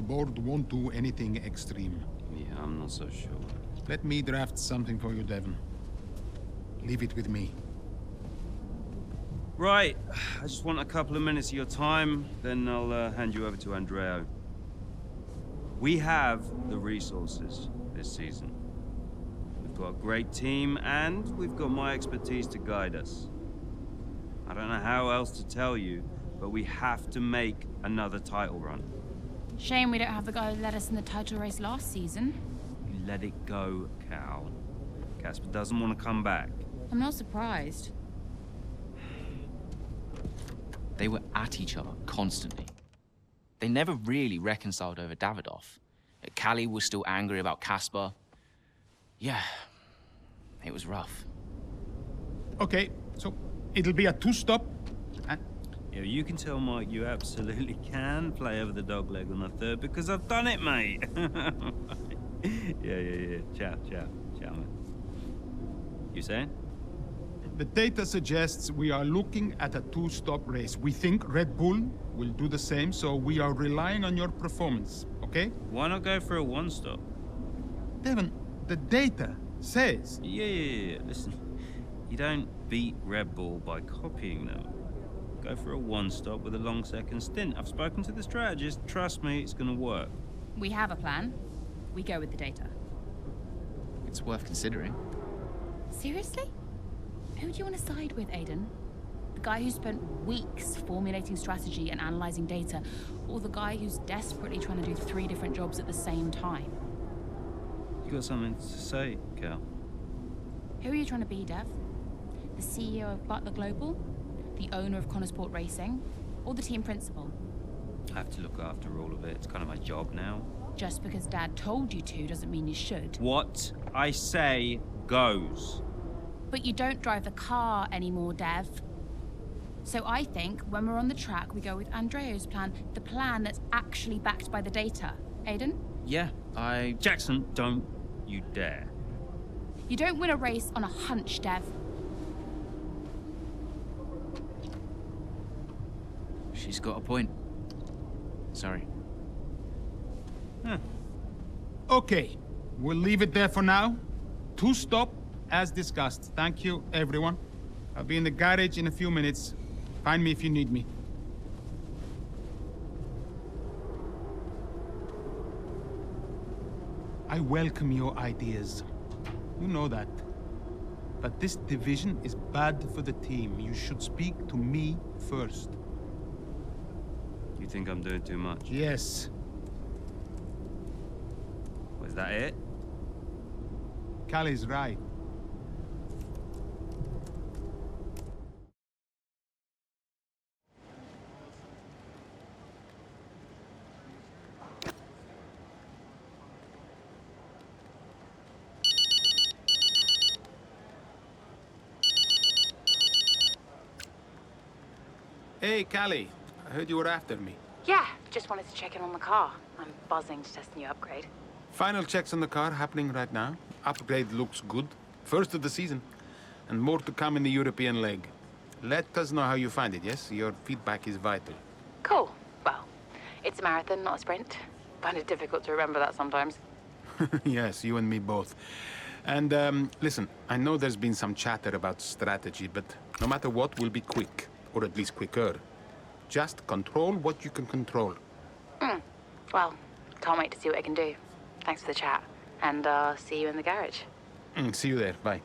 board won't do anything extreme. Yeah, I'm not so sure. Let me draft something for you, Devon. Leave it with me. Right, I just want a couple of minutes of your time, then I'll hand you over to Andreo. We have the resources this season. We've got a great team, and we've got my expertise to guide us. I don't know how else to tell you, but we have to make another title run. Shame we don't have the guy who led us in the title race last season. You let it go, Cal. Casper doesn't want to come back. I'm not surprised. They were at each other constantly. They never really reconciled over Davidoff. Callie was still angry about Casper. Yeah, it was rough. Okay, so it'll be a two-stop. Yeah, you can tell Mike you absolutely can play over the dog leg on the third because I've done it, mate. Yeah. Ciao, man. You saying? The data suggests we are looking at a two-stop race. We think Red Bull will do the same, so we are relying on your performance, okay? Why not go for a one-stop? Devon, the data says... Yeah. Listen, you don't beat Red Bull by copying them. Go for a one-stop with a long second stint. I've spoken to the strategist. Trust me, it's gonna work. We have a plan. We go with the data. It's worth considering. Seriously? Who do you want to side with, Aiden? The guy who spent weeks formulating strategy and analyzing data, or the guy who's desperately trying to do 3 different jobs at the same time? You got something to say, Cal? Who are you trying to be, Dev? The CEO of Butler Global? The owner of Connorsport Racing? Or the team principal? I have to look after all of it. It's kind of my job now. Just because Dad told you to doesn't mean you should. What I say goes. But you don't drive the car anymore, Dev. So I think when we're on the track, we go with Andreo's plan, the plan that's actually backed by the data. Aiden? Yeah, Jackson, don't you dare. You don't win a race on a hunch, Dev. She's got a point. Sorry. Okay, we'll leave it there for now. Two-stop, as discussed. Thank you, everyone. I'll be in the garage in a few minutes. Find me if you need me. I welcome your ideas. You know that. But this division is bad for the team. You should speak to me first. You think I'm doing too much? Yes. Was that it? Callie's right. Hey, Callie. I heard you were after me. Yeah, just wanted to check in on the car. I'm buzzing to test the new upgrade. Final checks on the car happening right now. Upgrade looks good. First of the season. And more to come in the European leg. Let us know how you find it, yes? Your feedback is vital. Cool. Well, it's a marathon, not a sprint. Find it difficult to remember that sometimes. Yes, you and me both. And, listen, I know there's been some chatter about strategy, but no matter what, we'll be quick. Or at least quicker. Just control what you can control. Well, can't wait to see what I can do. Thanks for the chat. And, see you in the garage. See you there. Bye.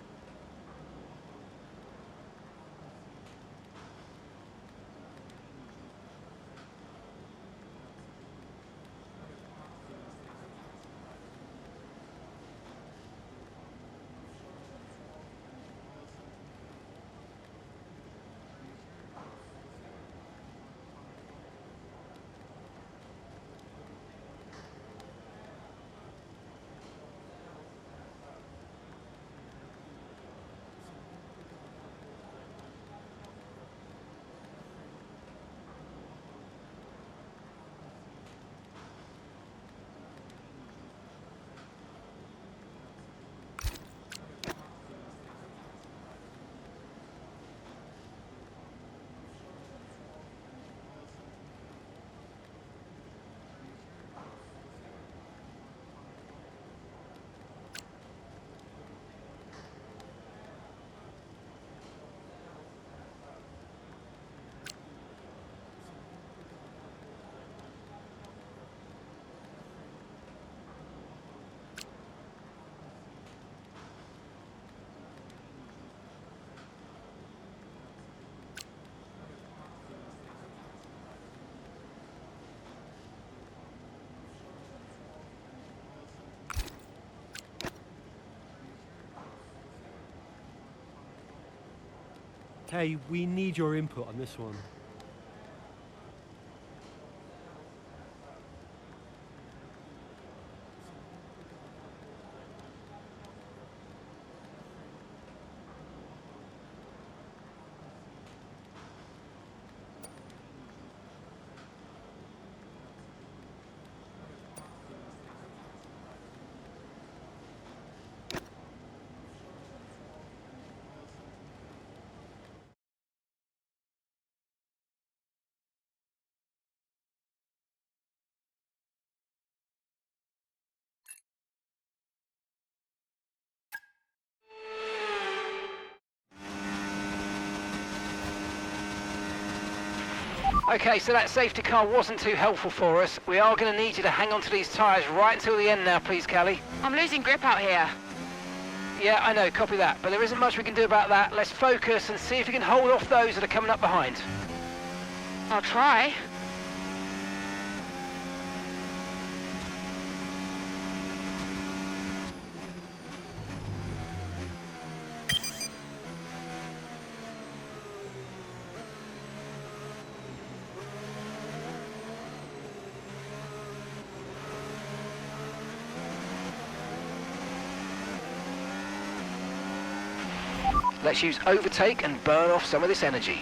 Hey, we need your input on this one. Okay, so that safety car wasn't too helpful for us. We are going to need you to hang on to these tyres right until the end now, please, Callie. I'm losing grip out here. Yeah, I know, copy that. But there isn't much we can do about that. Let's focus and see if we can hold off those that are coming up behind. I'll try. Let's use overtake and burn off some of this energy.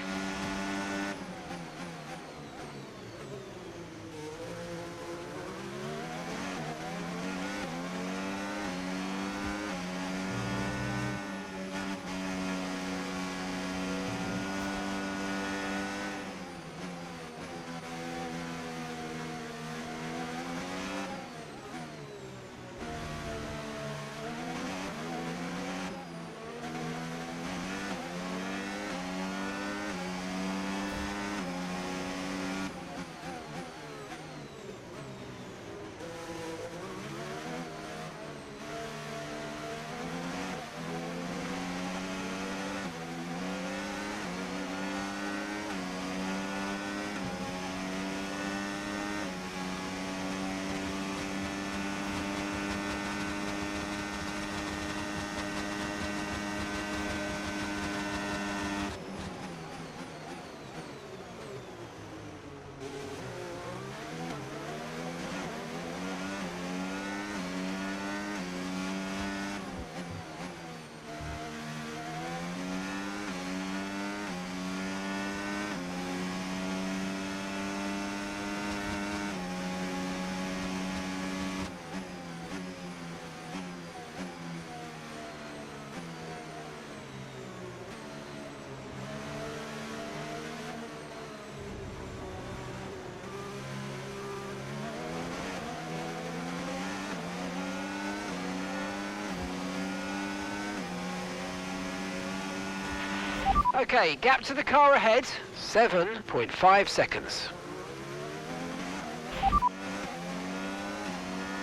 Okay, gap to the car ahead, 7.5 seconds.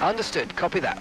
Understood, copy that.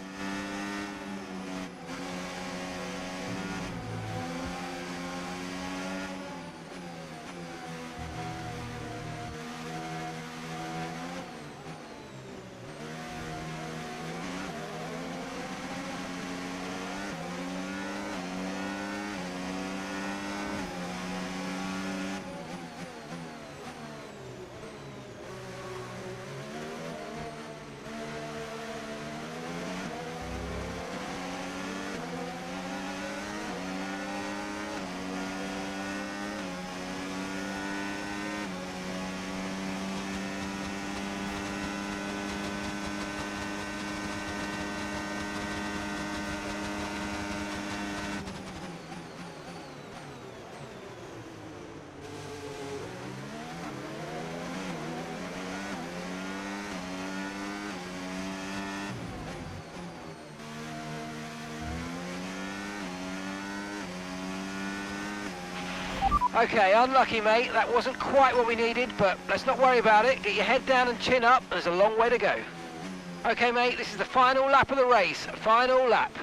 Okay, unlucky, mate. That wasn't quite what we needed, but let's not worry about it. Get your head down and chin up. There's a long way to go. Okay, mate, this is the final lap of the race. Final lap.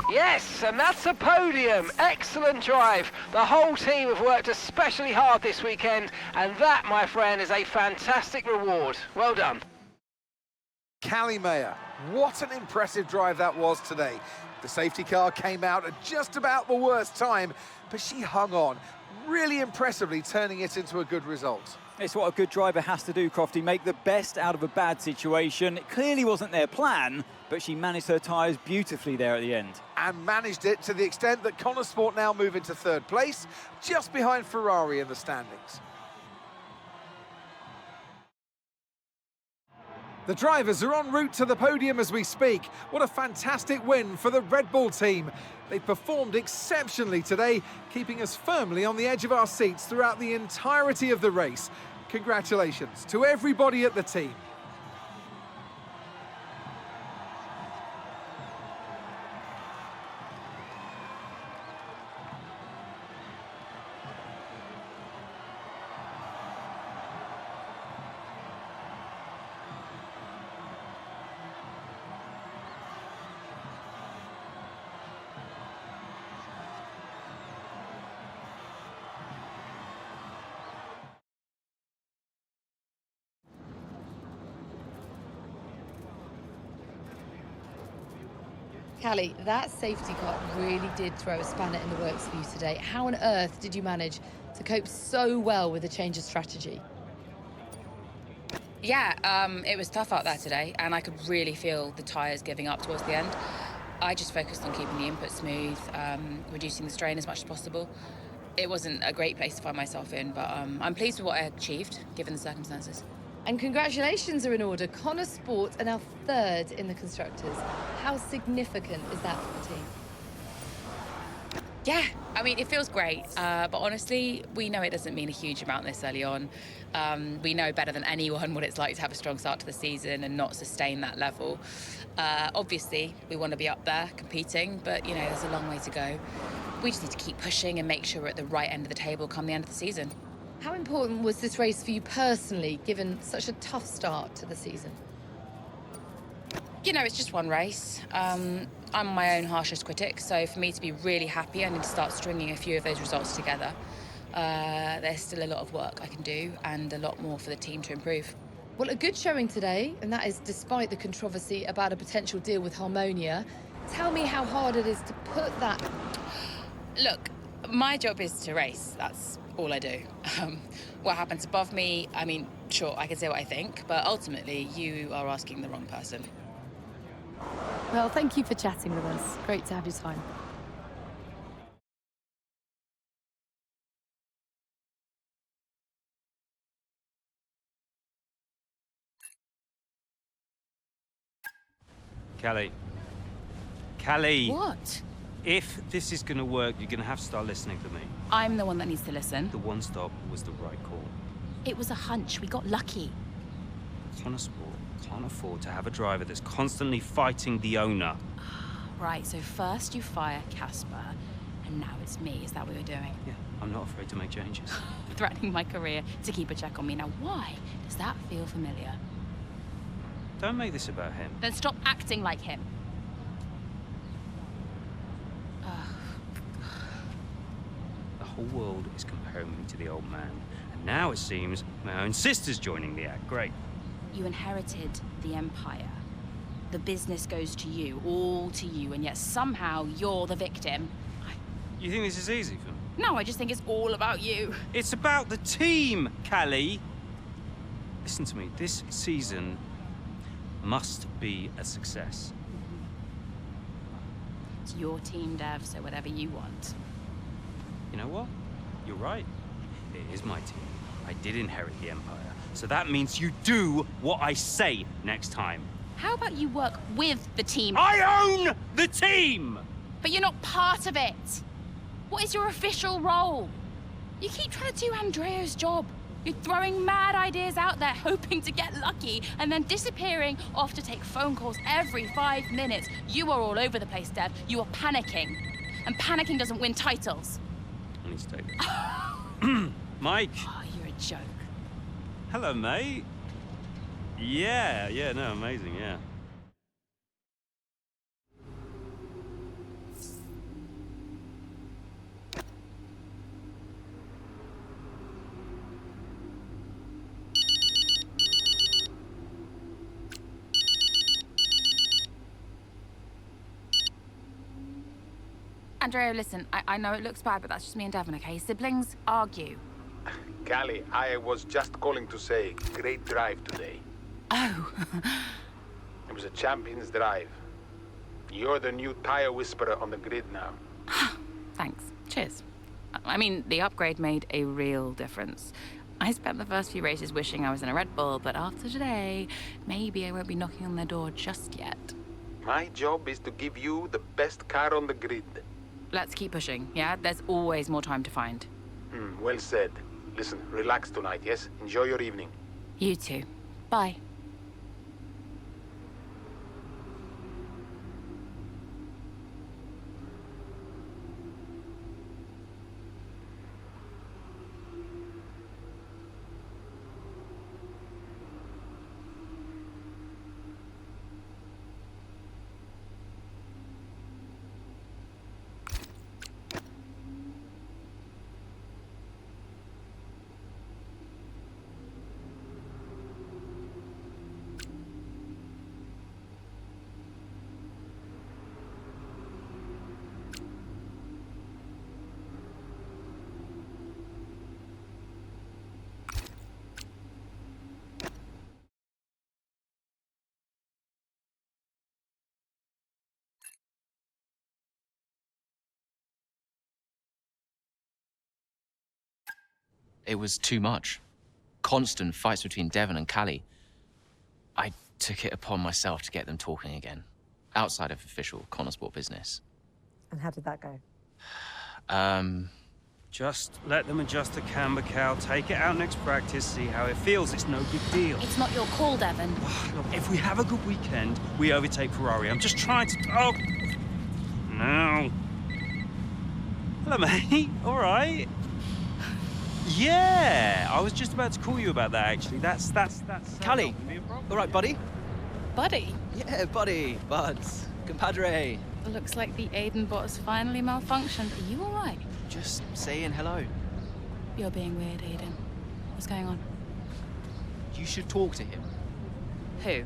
Yes, and that's a podium. Excellent drive. The whole team have worked especially hard this weekend, and that, my friend, is a fantastic reward. Well done. Callie Mayer, what an impressive drive that was today. The safety car came out at just about the worst time, but she hung on, really impressively turning it into a good result. It's what a good driver has to do, Crofty, make the best out of a bad situation. It clearly wasn't their plan, but she managed her tyres beautifully there at the end. And managed it to the extent that Connor Sport now move into third place, just behind Ferrari in the standings. The drivers are en route to the podium as we speak. What a fantastic win for the Red Bull team. They performed exceptionally today, keeping us firmly on the edge of our seats throughout the entirety of the race. Congratulations to everybody at the team. Callie, that safety car really did throw a spanner in the works for you today. How on earth did you manage to cope so well with the change of strategy? Yeah, it was tough out there today, and I could really feel the tyres giving up towards the end. I just focused on keeping the input smooth, reducing the strain as much as possible. It wasn't a great place to find myself in, but I'm pleased with what I achieved, given the circumstances. And congratulations are in order. Connor Sport are now third in the Constructors. How significant is that for the team? Yeah, I mean, it feels great, but honestly, we know it doesn't mean a huge amount this early on. We know better than anyone what it's like to have a strong start to the season and not sustain that level. Obviously, we want to be up there competing, but, you know, there's a long way to go. We just need to keep pushing and make sure we're at the right end of the table come the end of the season. How important was this race for you personally, given such a tough start to the season? You know, it's just one race. I'm my own harshest critic, so for me to be really happy, I need to start stringing a few of those results together. There's still a lot of work I can do and a lot more for the team to improve. Well, a good showing today, and that is despite the controversy about a potential deal with Harmonia. Tell me how hard it is to put that... Look, my job is to race. That's all I do. What happens above me, I mean, sure, I can say what I think, but ultimately you are asking the wrong person. Well, thank you for chatting with us. Great to have your time. Callie. Callie! What? If this is gonna work, you're gonna have to start listening to me. I'm the one that needs to listen. The one stop was the right call. It was a hunch. We got lucky. Connor Sport can't afford to have a driver that's constantly fighting the owner. Right, so first you fire Casper, and now it's me. Is that what you're doing? Yeah, I'm not afraid to make changes. Threatening my career to keep a check on me. Now, why does that feel familiar? Don't make this about him. Then stop acting like him. The whole world is comparing me to the old man. And now it seems my own sister's joining the act. Great. You inherited the Empire. The business goes to you, all to you, and yet somehow you're the victim. You think this is easy for me? No, I just think it's all about you. It's about the team, Callie. Listen to me. This season must be a success. It's your team, Dev, so whatever you want. You know what? You're right. It is my team. I did inherit the Empire. So that means you do what I say next time. How about you work with the team? I own the team! But you're not part of it. What is your official role? You keep trying to do Andrea's job. You're throwing mad ideas out there, hoping to get lucky, and then disappearing off to take phone calls every 5 minutes. You are all over the place, Dev. You are panicking. And panicking doesn't win titles. I need to take this. Mike. Oh, you're a joke. Hello, mate. Yeah, no, amazing, yeah. Andrea, listen, I know it looks bad, but that's just me and Devon, okay? Siblings argue. Callie, I was just calling to say, great drive today. Oh. It was a champion's drive. You're the new tire whisperer on the grid now. Thanks. Cheers. I mean, the upgrade made a real difference. I spent the first few races wishing I was in a Red Bull, but after today, maybe I won't be knocking on their door just yet. My job is to give you the best car on the grid. Let's keep pushing, yeah? There's always more time to find. Well said. Listen, relax tonight, yes? Enjoy your evening. You too. Bye. It was too much. Constant fights between Devon and Callie. I took it upon myself to get them talking again, outside of official Connorsport business. And how did that go? Just let them adjust the camber, Cal. Take it out next practice, see how it feels. It's no big deal. It's not your call, Devon. Look, if we have a good weekend, we overtake Ferrari. I'm just trying to... Oh! No. Hello, mate. All right. Yeah, I was just about to call you about that, actually. That's Callie, all right, buddy? Buddy? Yeah, buddy, buds, compadre. Looks like the Aiden bot has finally malfunctioned. Are you all right? Just saying hello. You're being weird, Aiden. What's going on? You should talk to him. Who?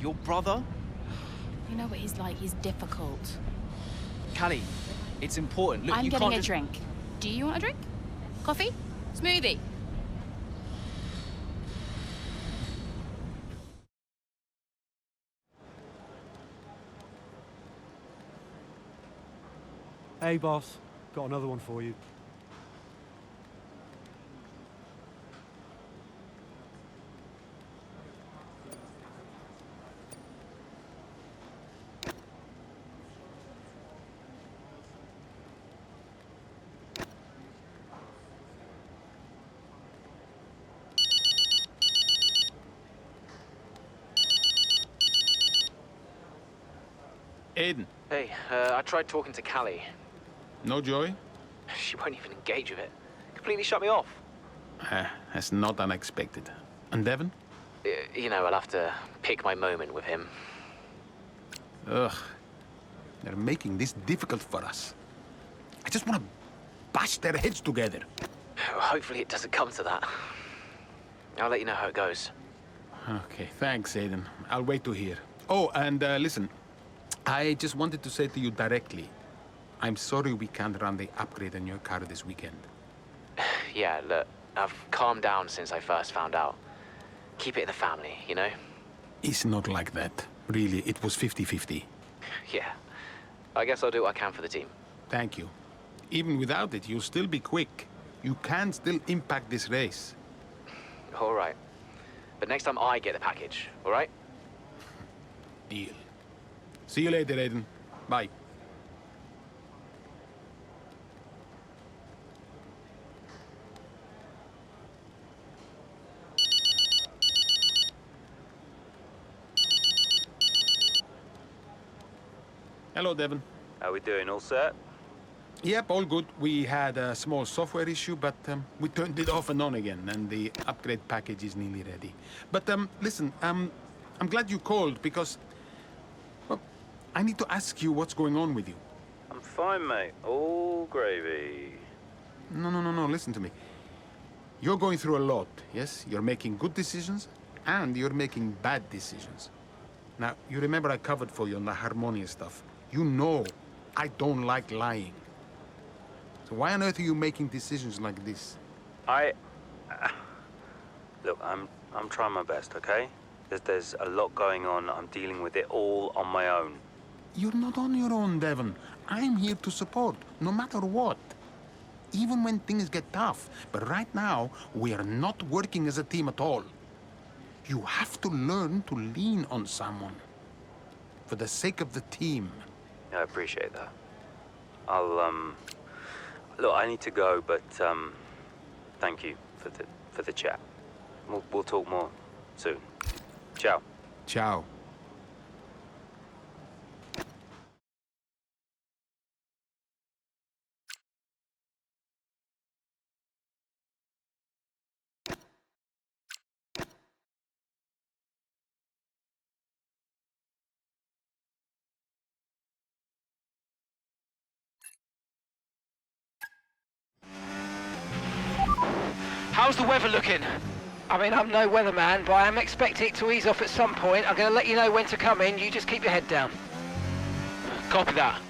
Your brother? You know what he's like. He's difficult. Callie, it's important. Look, I'm you getting can't a just... drink. Do you want a drink? Coffee? Smoothie? Hey, boss. Got another one for you. Aiden, Hey, I tried talking to Callie. no joy? She won't even engage with it. Completely shut me off. That's not unexpected. And Devon? You know, I'll have to pick my moment with him. Ugh. They're making this difficult for us. I just want to bash their heads together. Hopefully it doesn't come to that. I'll let you know how it goes. Okay, thanks, Aiden. I'll wait to hear. Oh, and listen. I just wanted to say to you directly, I'm sorry we can't run the upgrade on your car this weekend. Yeah, look, I've calmed down since I first found out. Keep it in the family, you know? It's not like that. Really, it was 50-50. Yeah. I guess I'll do what I can for the team. Thank you. Even without it, you'll still be quick. You can still impact this race. All right. But next time I get the package, all right? Deal. See you later, Aiden. Bye. Hello, Devon. How we doing? All set? Yep, all good. We had a small software issue, but we turned it off and on again, and the upgrade package is nearly ready. But listen, I'm glad you called because, well, I need to ask you what's going on with you. I'm fine, mate. All gravy. No, listen to me. You're going through a lot, yes? You're making good decisions, and you're making bad decisions. Now, you remember I covered for you on the Harmonia stuff. You know I don't like lying. So why on earth are you making decisions like this? Look, I'm trying my best, okay? There's a lot going on. I'm dealing with it all on my own. You're not on your own, Devon. I'm here to support, no matter what. Even when things get tough. But right now, we are not working as a team at all. You have to learn to lean on someone. For the sake of the team. Yeah, I appreciate that. Look, I need to go, but, thank you for the chat. We'll talk more soon. Ciao. Ciao. How's the weather looking? I mean, I'm no weatherman, but I am expecting it to ease off at some point. I'm going to let you know when to come in. You just keep your head down. Copy that.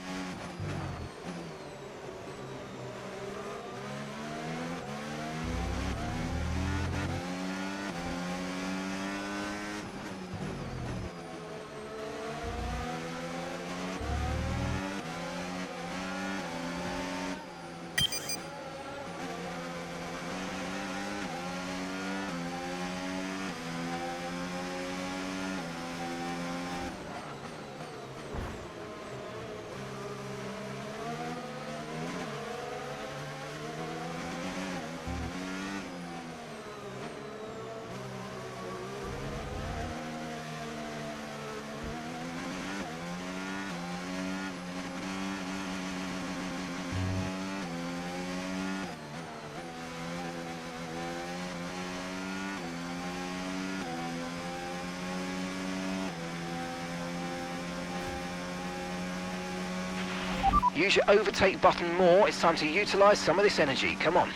Use your overtake button more. It's time to utilize some of this energy. Come on.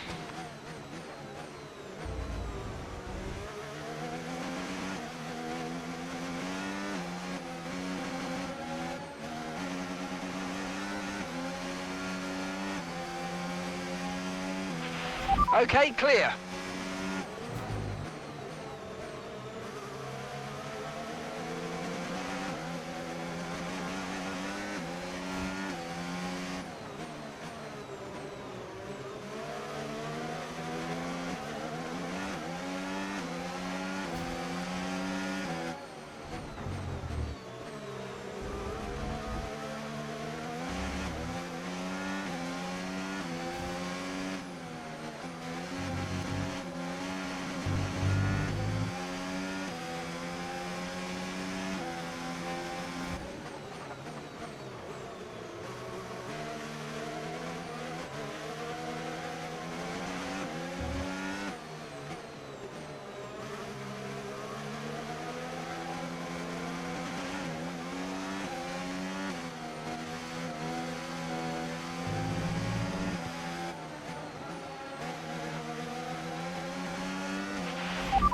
Okay, clear.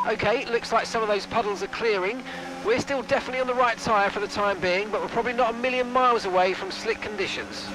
Okay, looks like some of those puddles are clearing. We're still definitely on the right tyre for the time being, but we're probably not a million miles away from slick conditions.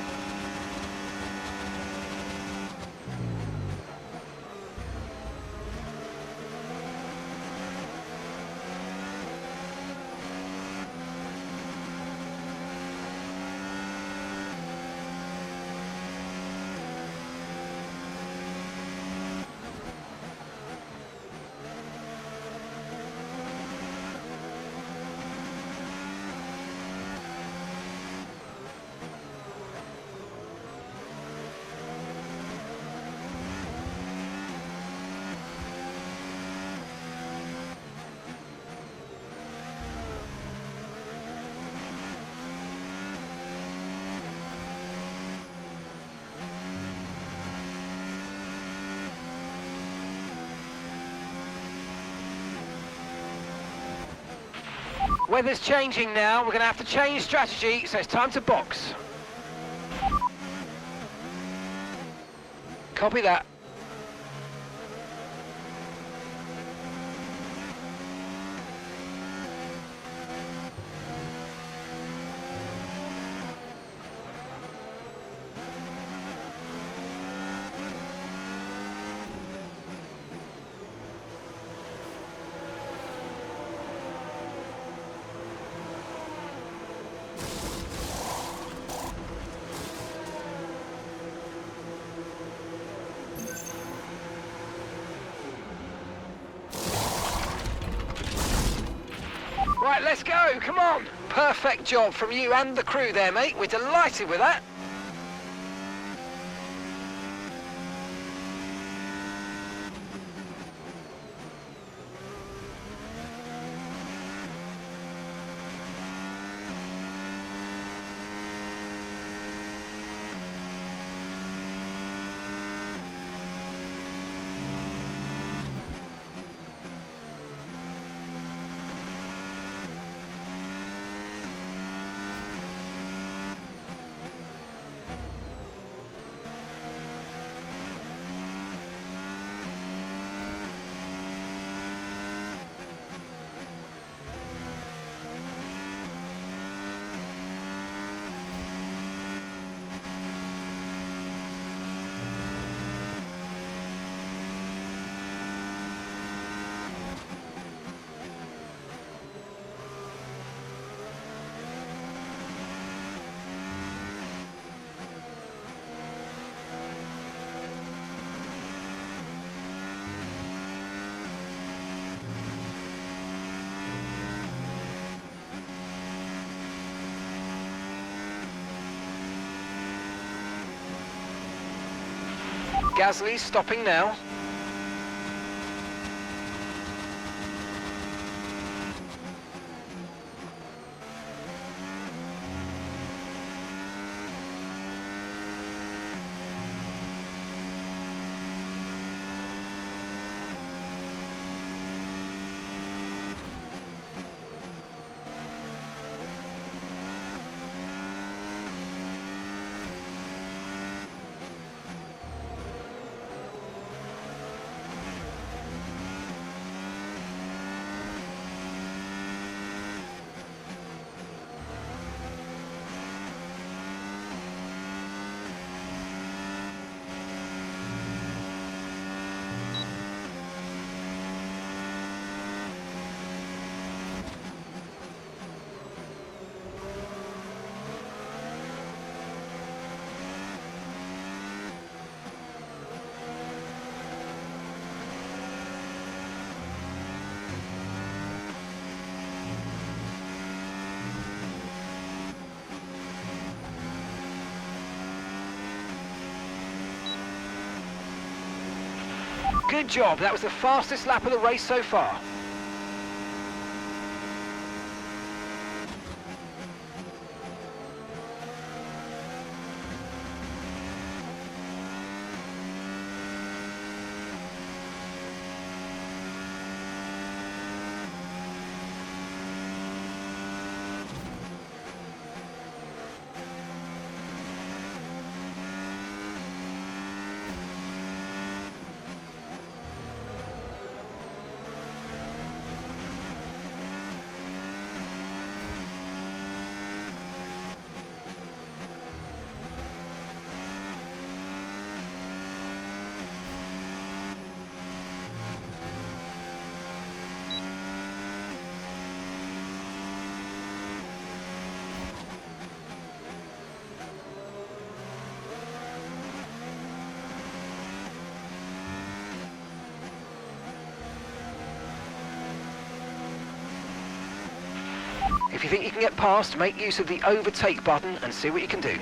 Weather's changing now. We're going to have to change strategy, so it's time to box. Copy that. Right, let's go, come on. Perfect job from you and the crew there, mate. We're delighted with that. Gasly stopping now. Good job, that was the fastest lap of the race so far. If you think you can get past, make use of the overtake button and see what you can do.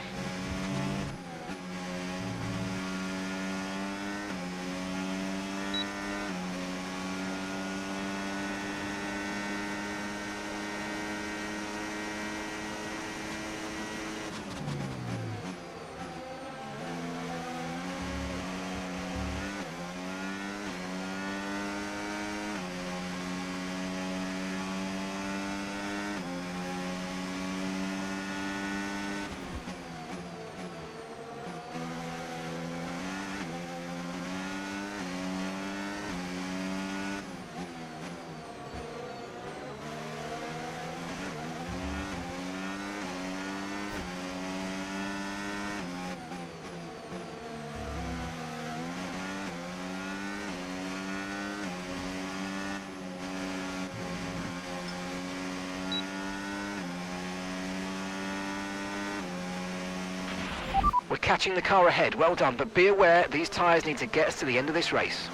We're catching the car ahead, well done, but be aware these tyres need to get us to the end of this race.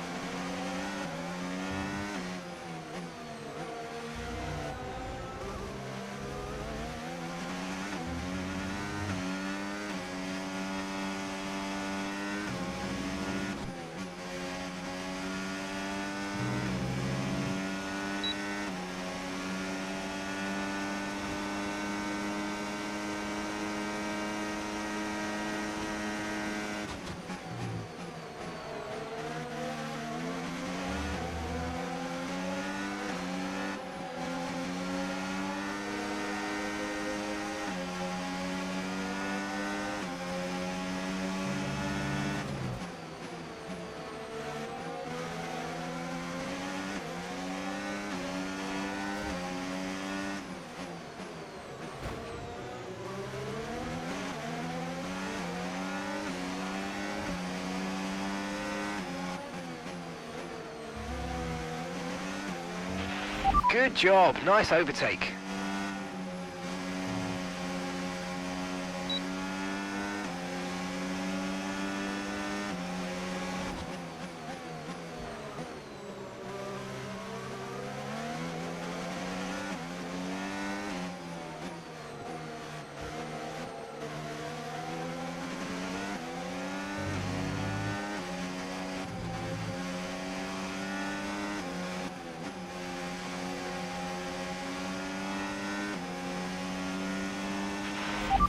Good job. Nice overtake.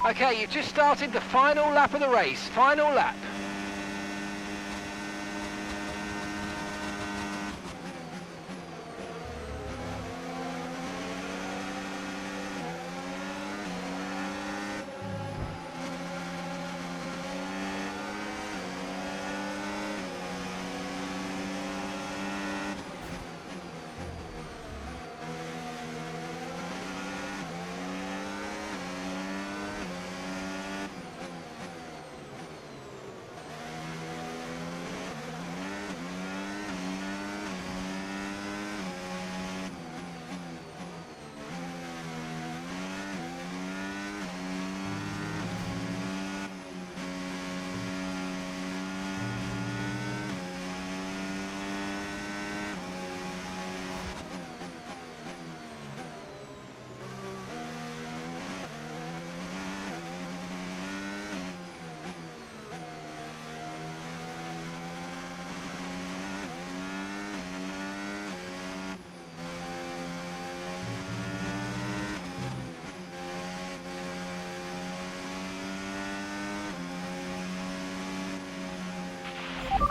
Okay, you've just started the final lap of the race. Final lap.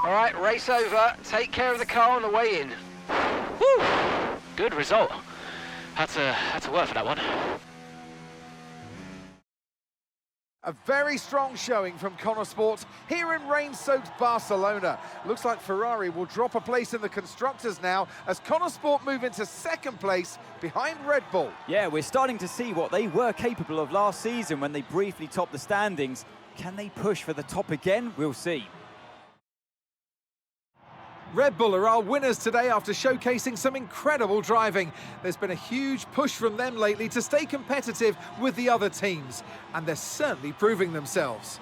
All right, race over. Take care of the car on the way in. Woo! Good result. Had to work for that one. A very strong showing from Connor Sport here in rain-soaked Barcelona. Looks like Ferrari will drop a place in the Constructors now as Connor Sport move into second place behind Red Bull. Yeah, we're starting to see what they were capable of last season when they briefly topped the standings. Can they push for the top again? We'll see. Red Bull are our winners today after showcasing some incredible driving. There's been a huge push from them lately to stay competitive with the other teams, and they're certainly proving themselves.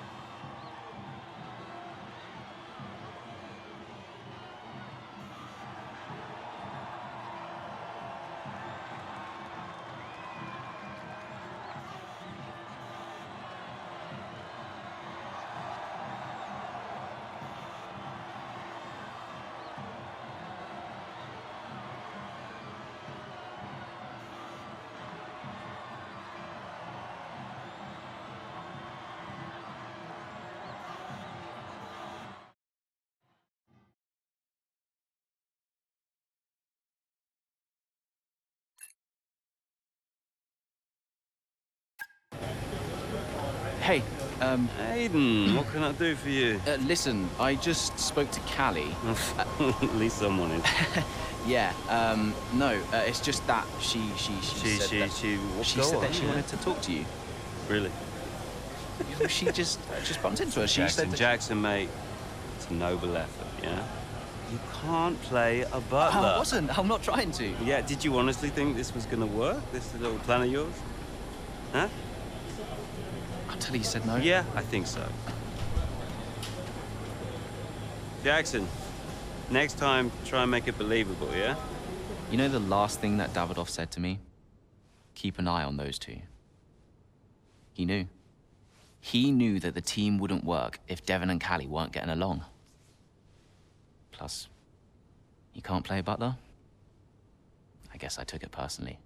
Hey, Aiden, what can I do for you? listen, I just spoke to Callie. At least someone is. Yeah, no, it's just that she said that she wanted to talk to you. Really? She just bumped into her. She said that Jackson, mate, it's a noble effort, yeah? You can't play a butler. I wasn't. I'm not trying to. Yeah, did you honestly think this was gonna work? This little plan of yours? Huh? Until he said no. Yeah, I think so. Jackson, next time, try and make it believable, yeah? You know the last thing that Davidoff said to me? Keep an eye on those two. He knew. He knew that the team wouldn't work if Devon and Callie weren't getting along. Plus, you can't play butler? I guess I took it personally.